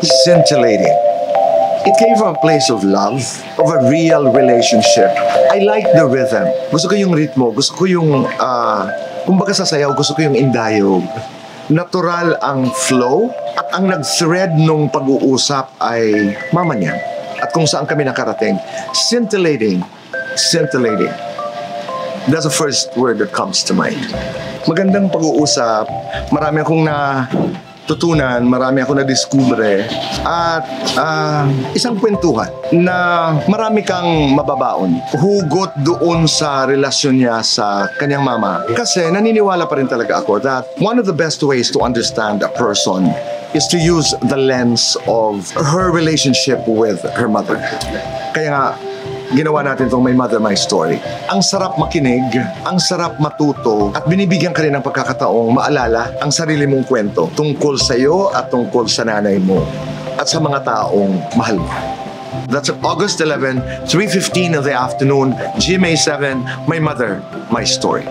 scintillating. It came from a place of love, of a real relationship. I like the rhythm. Gusto ko yung ritmo, gusto ko yung, kumbaga sa sayaw, gusto ko yung indayog. Natural ang flow, at ang nag-thread nung pag-uusap ay mama niya. At kung saan kami nakarating. Scintillating. Scintillating. That's the first word that comes to mind. Magandang pag-uusap, marami akong natutunan, marami akong nadiskubre, at isang kwentuhan na marami kang mababaon. Hugot doon sa relasyon niya sa kanyang mama. Kasi naniniwala pa rin talaga ako that one of the best ways to understand a person is to use the lens of her relationship with her mother. Kaya nga, ginawa natin itong My Mother, My Story. Ang sarap makinig, ang sarap matuto, at binibigyan ka rin ng pagkakataong maalala ang sarili mong kwento tungkol sa iyo at tungkol sa nanay mo at sa mga taong mahal mo. That's August 11, 3:15 of the afternoon, GMA 7, My Mother, My Story.